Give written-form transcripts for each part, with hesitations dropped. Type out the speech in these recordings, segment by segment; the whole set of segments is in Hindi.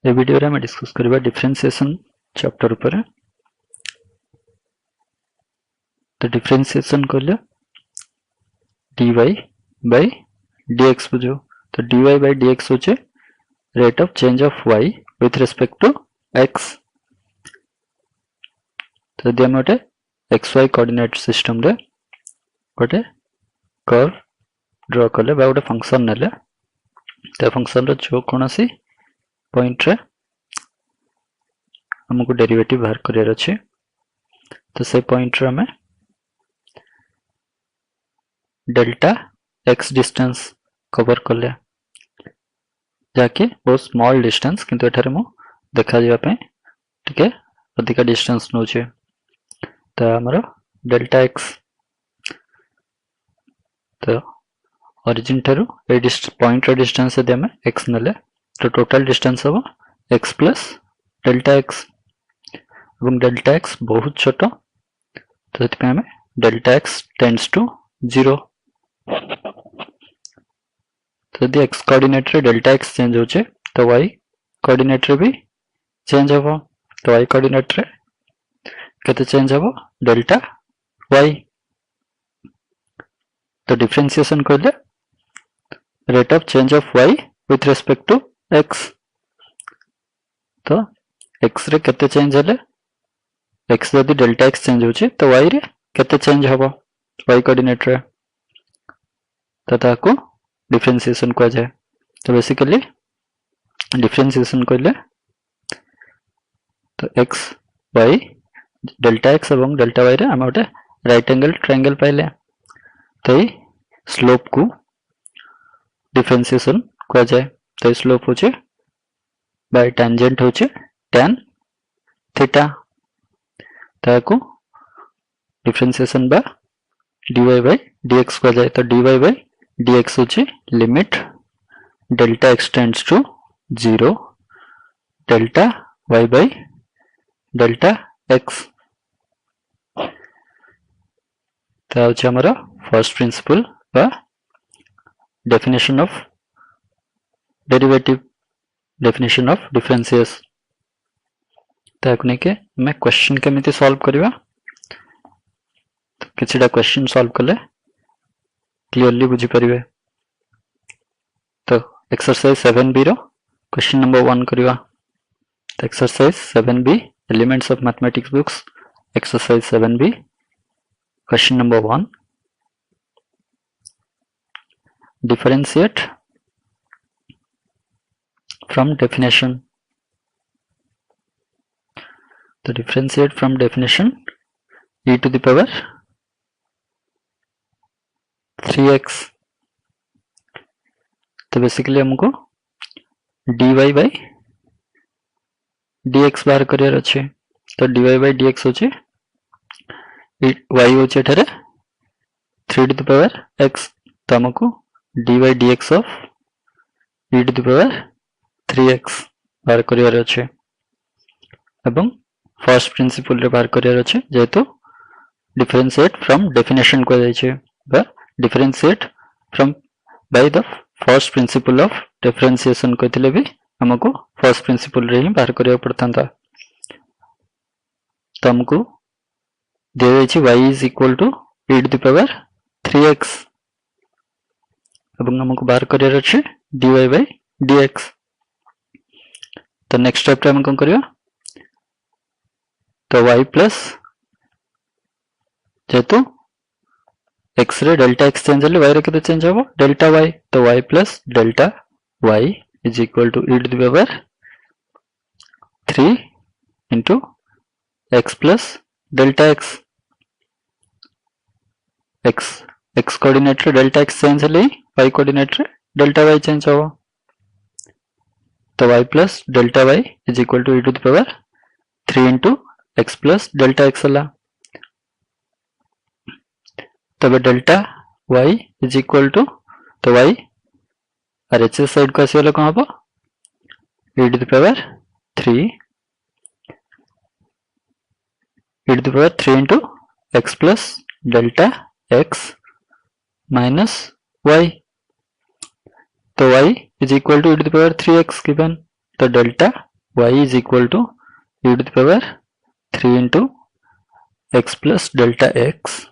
ए वीडियो रे हम डिस्कस करबा डिफरेंशिएशन चैप्टर ऊपर। तो डिफरेंशिएशन कहले dy by dx बुझो। तो dy by dx होचे rate of change of y with respect to x। तो यदि हम गोटे xy कोऑर्डिनेट सिस्टम रे गोटे कर्व ड्रा कले बा गोटे फंक्शन नेले, तो फंक्शन रो जो कोनोसी पॉइंट रे हमको डेरिवेटिव बाहर करियर अछि। तो से पॉइंट रे हमें डेल्टा x डिस्टेंस कवर कले, जाके बहुत स्मॉल डिस्टेंस किंतु एठारे मु देखा जिबा पे ठीक है अधिका डिस्टेंस नोचे। तो हमरो डेल्टा x तो ओरिजिन ठारू ए पॉइंट रो डिस्टेंस यदि हमें x नेले तो टोटल डिस्टेंस हो x प्लस डेल्टा x এবং डेल्टा x बहुत छोट, तो सेति हमें डेल्टा x टेंड्स टू 0। तो यदि x कोऑर्डिनेट रे डेल्टा x चेंज होचे तो y कोऑर्डिनेट रे भी चेंज होबो। तो y कोऑर्डिनेट रे केते चेंज होबो डेल्टा y। तो डिफरेंशिएशन कहले rate of change of y with respect to x। तो x रे केते चेंज हले x यदि डेल्टा x चेंज होचे तो y रे केते चेंज होबो y कोऑर्डिनेट रे, तो ताको डिफरेंशिएशन कह जाए। तो बेसिकली डिफरेंशिएशन कहले तो x y डेल्टा x एवं डेल्टा y रे हम गोटे राइट एंगल ट्रायंगल पाइले, तो ये स्लोप को डिफरेंशिएशन कह जाए। तो स्लोप होचे बाय टेंजेंट होचे tan थीटा, ताको डिफरेंशिएशन बा dy by dx कह जाए। तो dy by dx होचे limit delta x tends to 0 delta y by delta x। तो होचे हमारा फर्स्ट प्रिंसिपल बा definition of derivative, definition of differentiation. ताको नेके मैं क्वेश्चन केमिति सॉल्व करबा, तो किछिटा क्वेश्चन सॉल्व कले क्लियरली बुझी परिबे। तो एक्सरसाइज 7b रो क्वेश्चन नंबर 1 करबा। तो exercise 7b elements of mathematics books exercise 7b question number 1 differentiate from definition। तो differentiate from definition e to the power 3x। तो बेसिकली हमको dy by dx बाहर करियर अछि। तो dy by dx होचे y होचे एठारे 3 to the power x, तो हमको dy dx of e to the power 3x बाहर करियर अछि एवं फर्स्ट प्रिंसिपल रे बाहर करियर अछि, जेहेतु डिफरेंशिएट फ्रॉम डेफिनेशन को जाय छै बा differentiate from by the first principle of differentiation कहथिले भी हमको फर्स्ट प्रिंसिपल रे ही बाहर करिया पड़तांता। तो हमको दे दै छै y is equal to e to the power 3x एवं हमको बाहर करियर अछि dy by dx। तो नेक्स्ट स्टेप रे हम कोन करियो, तो y प्लस जेतु x रे डेल्टा x चेंज हले y रे केते चेंज होबो डेल्टा y। तो y plus delta y is equal to e to the power 3 into x plus delta x। x coordinate रे डेल्टा x चेंज हले y कोऑर्डिनेट रे डेल्टा y चेंज होबो। तो y plus delta y is equal to e to the power 3 into x plus delta x हला। तब delta y is equal to तो y और h साइड को आसीले कोन हबो e to the power 3 e to the power 3 into x plus delta x minus y। तो y is equal to e to the power 3x given. तो डेल्टा y is equal to e to the power 3 into x plus delta x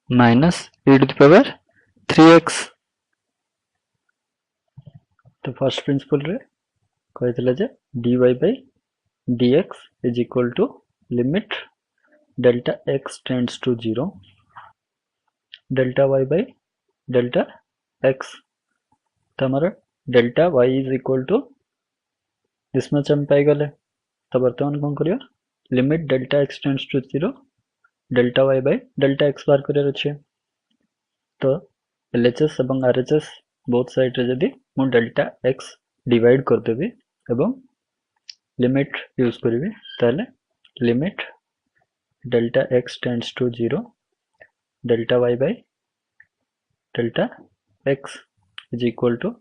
minus e to the power 3x. तो फर्स्ट प्रिंसिपल रे कहितले जे dy by dx is equal to limit delta x tends to 0 delta y by delta x. तो हमारा delta y is equal to this much हम पाई गले. तो वर्तमान कौन करियो limit delta x tends to 0 delta y by delta x बार करियर अछि. तो LHS एवं RHS बोथ साइड रे जदी मु डेल्टा x डिवाइड कर देबी एवं लिमिट यूज करिवे ताले limit delta x tends to 0 delta y by delta x is equal to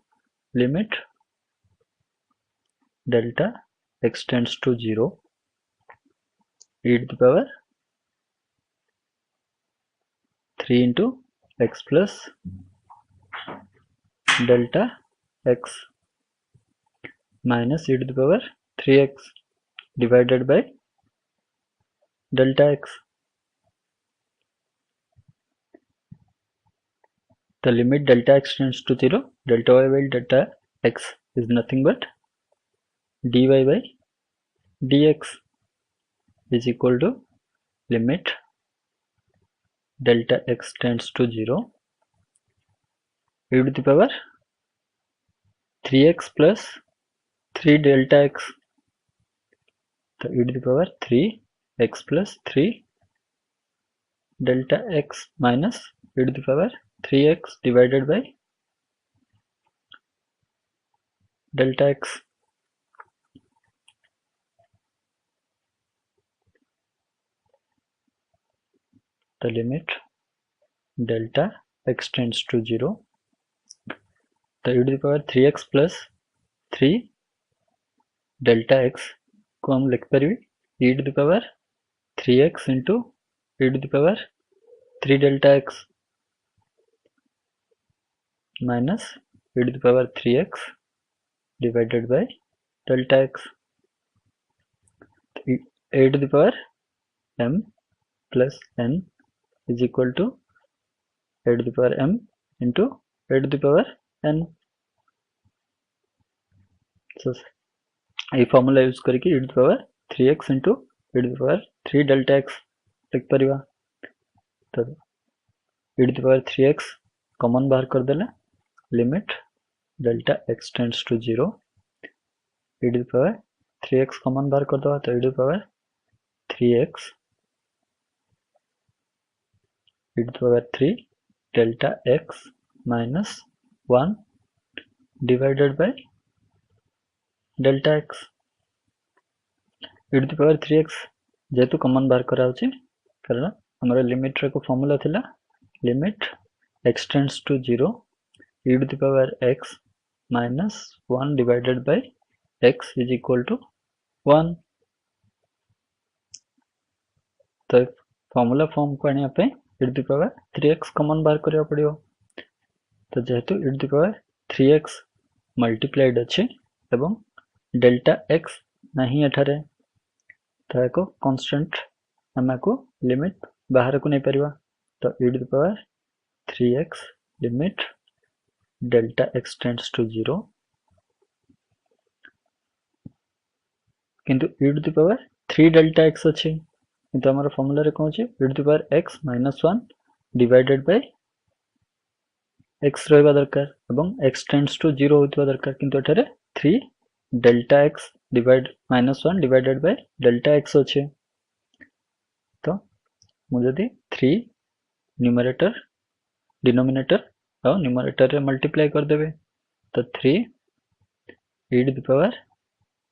limit delta x tends to 0 e to the power 3 into x plus delta x minus e to the power 3x divided by delta x. The limit delta x tends to 0 delta y by delta x is nothing but dy by dx is equal to limit delta x tends to 0 e to the power 3x plus 3 delta x. So e to the power 3x plus 3 delta x minus e to the power 3x divided by delta x. The limit delta x tends to 0 the e to the power 3x plus 3 delta x को हम लिख पारिबे e to the power 3x into e to the power 3 delta x minus e to the power 3x divided by delta x. A to the power m plus n is equal to a to the power m into a to the power n. So ये फॉर्मूला यूज करके e to the power 3x into e to the power 3 delta x लिख परिवा. तो e to the power 3x common बाहर कर देले limit delta x tends to 0 e to the power 3x common बाहर कर दवा तो e to the power 3x e to the power 3 delta x minus 1 divided by delta x. e to the power 3x जेतु कॉमन बाहर करा होची कारण हमर लिमिट रे को फार्मूला थिला limit x tends to 0 e to the power x minus 1 divided by x is equal to 1. तो फार्मूला फॉर्म को आनिया पे e to the power 3x common बाहर करिया पड़ियो. तो जेहेतु e to the power 3x multiplied अछि एवं डेल्टा x नहीं एठारे तो एको कांस्टेंट हमें को लिमिट बाहर को नहीं परिवा. तो e to the power 3x limit delta x tends to 0 किंतु e to the power 3 delta x अछि किंतु हमारा फार्मूला रे कोन अछि e to the power x minus 1 divided by x रहबा दरकार एवं x tends to 0 होतबा दरकार किंतु एठारे 3 delta x divide minus 1 divided by delta x अछि. तो मु जदी 3 न्यूमरेटर डिनोमिनेटर और न्यूमरेटर रे मल्टीप्लाई कर देबे तो 3 e to the power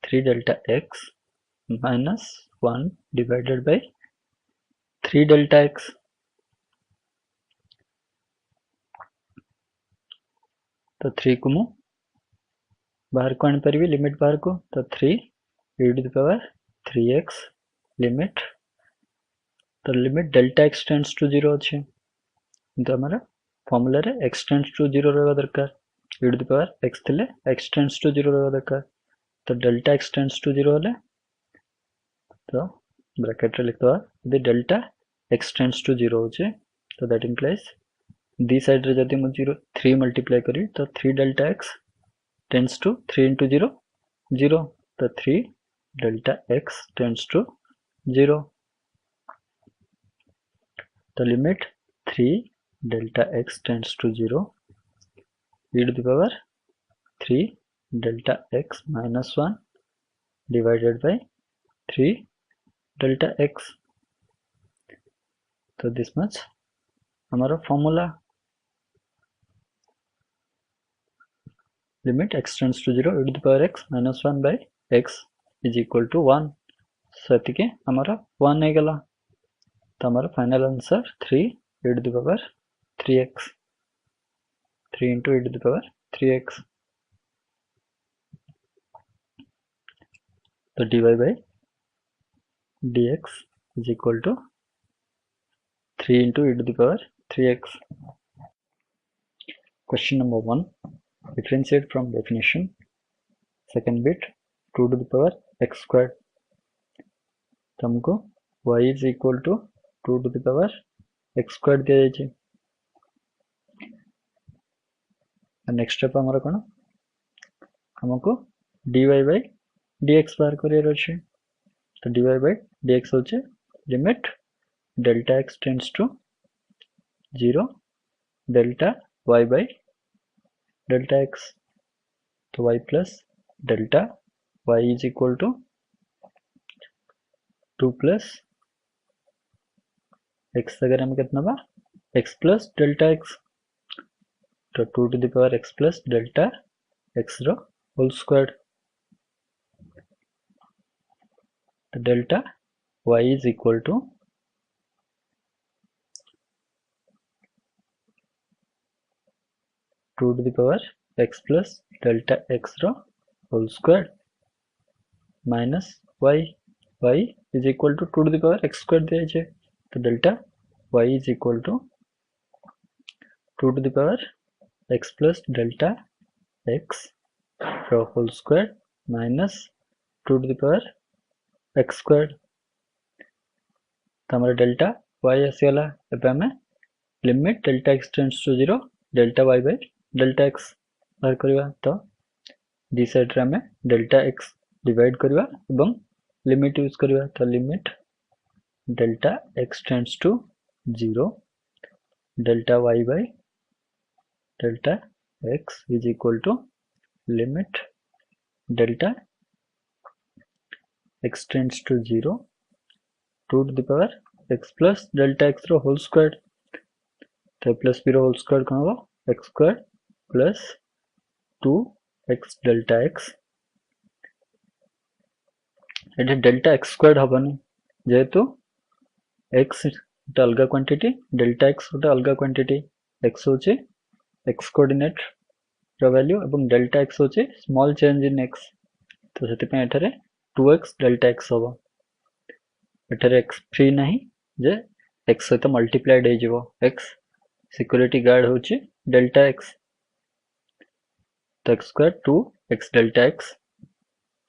3 delta x minus 1 divided by 3 delta x. तो 3 को मु बाहर को आनी परिबे लिमिट बाहर को तो 3 e to the power 3x limit तो limit delta x tends to 0 अछि तो हमारा फार्मूला रे x टेंड्स टू 0 रहबा दरकार e to the power x थिले x tends to 0 रहबा दरकार तो डेल्टा x tends to 0 हेले तो ब्रैकेट रे लिखवा यदि डेल्टा x tends to 0 होचे तो दैट इंप्लाइज दी साइड रे जदि मु 0 3 मल्टीप्लाई करी तो 3 delta x tends to 3 into 0 0 तो 3 डेल्टा x tends to 0 तो limit 3 delta x tends to 0 e to the power 3 delta x minus 1 divided by 3 delta x. तो this much हमारा formula limit x tends to 0 e to the power x minus 1 by x is equal to 1 सती के हमारा 1 है गला तो हमारा final answer 3 e to the power 3x 3 into e to the power 3x. तो dy by dx is equal to 3 into e to the power 3x. Question number 1. Differentiate from definition. Second bit 2 to the power x squared. तो हमको y is equal to 2 to the power x squared दिया जाए. नेक्स्ट स्टेप हमारा कौन हमको dy by dx बाहर करियर अछि तो dy by dx होचे limit delta x tends to 0 delta y by delta x तो y plus delta y is equal to 2 plus x अगर हमें कितना बा x प्लस डेल्टा x तो 2 to the power x plus delta x row whole squared तो delta y is equal to 2 to the power x plus delta x row whole squared minus y is equal to 2 to the power x squared दिया जाए तो delta y is equal to 2 to the power x plus delta x whole squared minus 2 to the power x squared तो हमारा डेल्टा y आसीगला एबे हमें limit delta x tends to 0 delta y by delta x बाहर करबा तो दी साइड रे हमें डेल्टा x डिवाइड करबा एवं लिमिट यूज करबा तो limit delta x tends to 0 delta y by delta x is equal to limit delta x tends to 0 2 to the power x plus delta x row whole squared तो plus b रो whole squared कौन होगा x squared plus 2x delta x एटे delta x squared हबनी जेहेतु x गोटे अलग क्वांटिटी delta x गोटे अलग क्वांटिटी x होचे x कोऑर्डिनेट रो वैल्यू एवं डेल्टा x होचे स्मॉल चेंज इन x तो सेति पे एठारे 2x डेल्टा x होबो एठारे x फ्री नहीं जे x सहित मल्टीप्लाइड हे जिवो x सिक्योरिटी गार्ड होचे डेल्टा x तो x square 2x delta x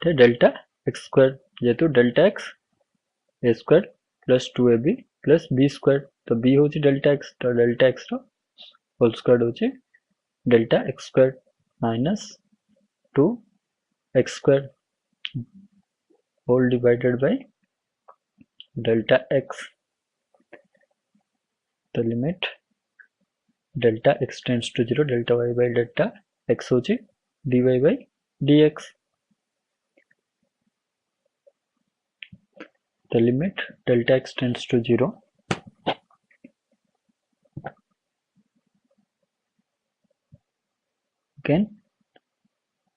ते डेल्टा x स्क्वायर जेतु delta x a square plus 2ab plus b square तो b होचे डेल्टा x तो डेल्टा x रो होल स्क्वायर होचे delta x squared minus 2x squared whole divided by delta x the limit delta x tends to 0 delta y by delta x होची dy by dx the limit delta x tends to 0 again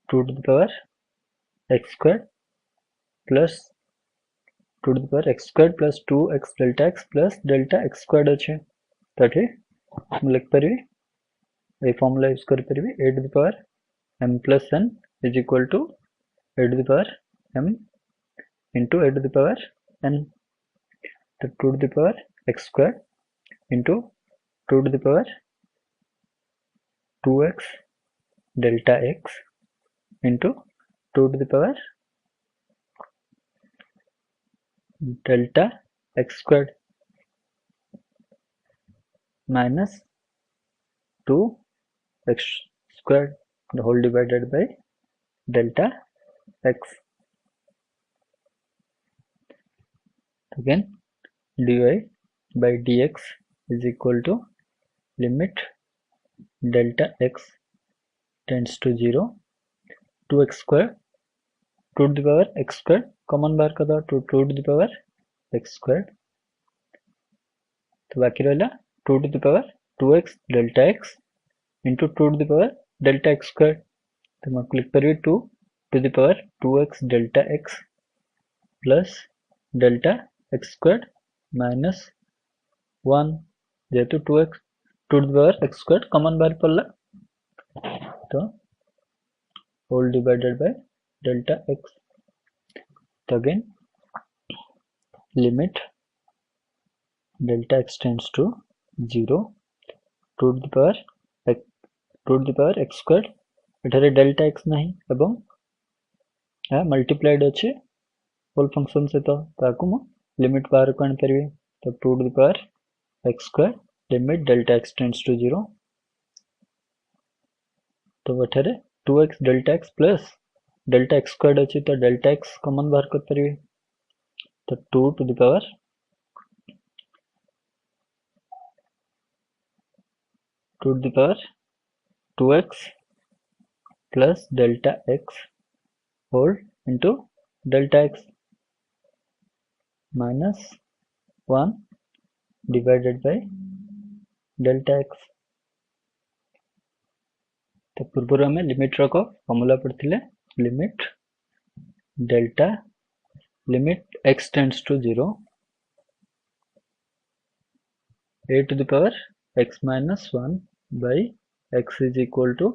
2 to the power x squared plus 2 to the power x squared plus 2x delta x plus delta x squared अच्छे तो ये हम लिख परिवे ये फॉर्मूला यूज कर परिवे a to the power m plus n is equal to a to the power m into a to the power n तो 2 to the power x squared into 2 to the power 2x delta x into 2 to the power delta x squared minus 2 x squared the whole divided by delta x. Again dy by dx is equal to limit delta x tends to 0 2x square 2 to the power x squared common बाहर कर दो 2 to the power x squared तो बाकी रहा 2 to the power 2x delta x into 2 to the power delta x squared तो मैं क्लिक करिए 2 to the power 2x delta x plus delta x squared minus 1 जेहेतु 2x 2 to the power x squared common बाहर पड़ला तो whole divided by delta x. So again limit delta x tends to 0 2 to the power x squared एठारे delta x नहीं एवं मल्टीप्लाइड अच्छे होल फंक्शन सहित ताकू मु लिमिट बाहर को आनी परिवे तो 2 to the power x squared limit delta x tends to 0 तो एठारे 2x delta x plus delta x squared अच्छे तो delta x कॉमन बाहर कर परिवे तो 2 to the power 2x plus delta x whole into delta x minus 1 divided by delta x. तो पूर्व में लिमिट रखो फॉर्मूला पढ़थिले limit delta limit x tends to 0 a to the power x minus 1 by x is equal to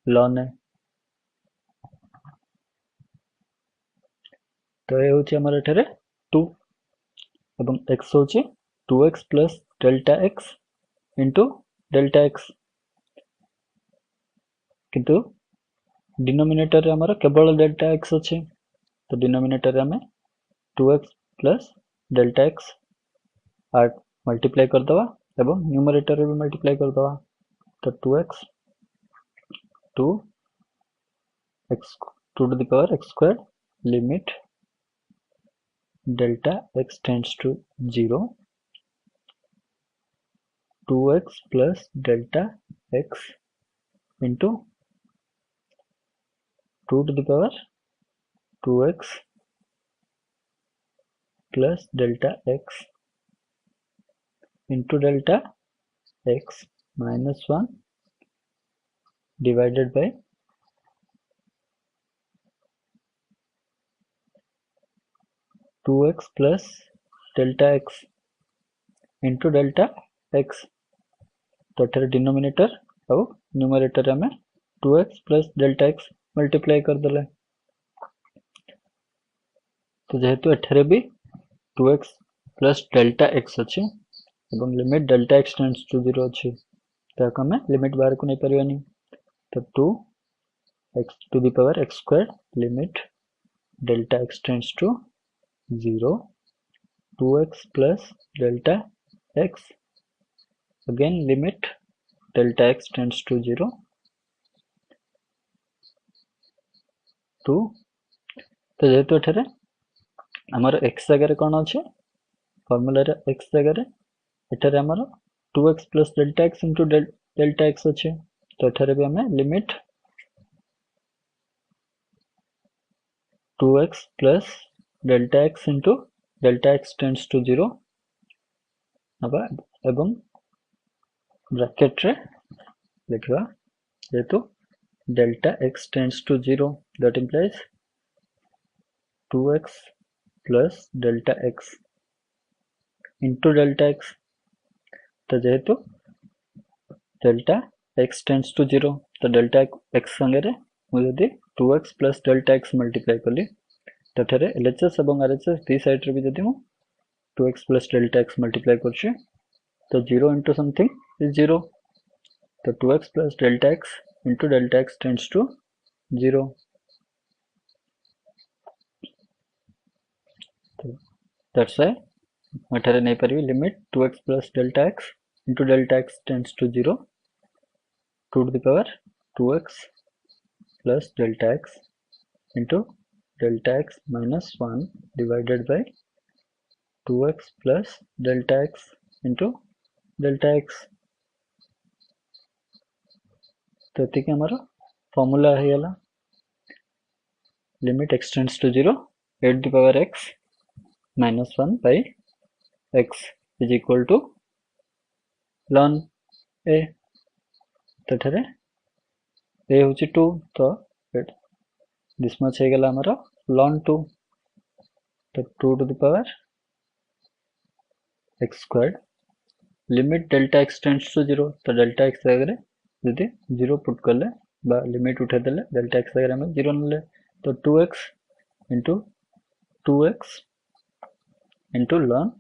ln a. तो ये होची हमारे एठारे 2 एवं x होची 2x plus delta x into delta x किंतु डिनोमिनेटर रे हमारा केवल डेल्टा x अच्छे तो डिनोमिनेटर रे हमें 2x plus delta x आठ मल्टीप्लाई कर दवा एवं न्यूमरेटर रे भी मल्टीप्लाई कर दवा तो 2x 2x 2 to the power x squared limit delta x tends to 0 2x plus delta x into 2 to the power 2x plus delta x into delta x minus 1 divided by 2x plus delta x into delta x तो एठारे डिनोमिनेटर और न्यूमरेटर में 2x plus delta x multiply कर देले तो जेहेतु एठारे भी 2x plus delta x अच्छे एवं limit delta x tends to 0 अच्छे तो हमें लिमिट बाहर को नहीं परिवानी तो 2x to the power x squared limit delta x tends to 0 2x plus delta x again limit delta x tends to 0 2 तो जेहेतु एठारे हमार x जगह कौन अच्छे फॉर्मूला रे x जगह एठारे हमार 2x plus delta x into delta x अच्छे तो एठारे भी हमें limit 2x plus delta x into delta x tends to 0 एवं ब्रैकेट रे लिखवा जेहेतु delta x tends to 0 that implies 2x plus delta x into delta x तो जेहेतु delta x tends to 0 तो delta x संगे मुझे 2x plus delta x multiply कली तो ठरे LHS एवं RHS दी साइड रे भी जदी मु 2x plus delta x multiply करछे तो 0 into something is 0 तो 2x plus delta x into delta x tends to 0. That's why एठारे नहीं पारि limit 2x plus delta x into delta x tends to 0 2 to the power 2x plus delta x into delta x minus 1 divided by 2x plus delta x into delta x. तो ये आमर फॉर्मूला है limit x tends to 0 8 to the power x minus 1 by x is equal to ln a. तो ठरे a हूँ 2 तो दिस मच हो गला आमर ln 2 तो 2 to the power x squared limit delta x tends to 0 तो डेल्टा x जगह जदि 0 पुट कले बा लिमिट उठे देले डेल्टा x जगह में 0 नले तो 2x into 2x into ln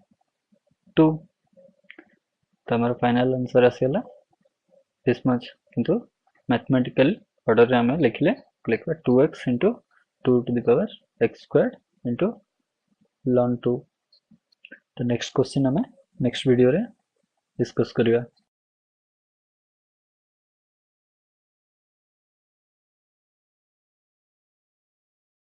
2 तो हमारा फाइनल आंसर आसीगला दिस मच किंतु मैथमेटिकल ऑर्डर रे हमें लिखले 2x into 2 to the power x squared into ln 2. तो नेक्स्ट क्वेश्चन हमें नेक्स्ट वीडियो रे डिस्कस करिया.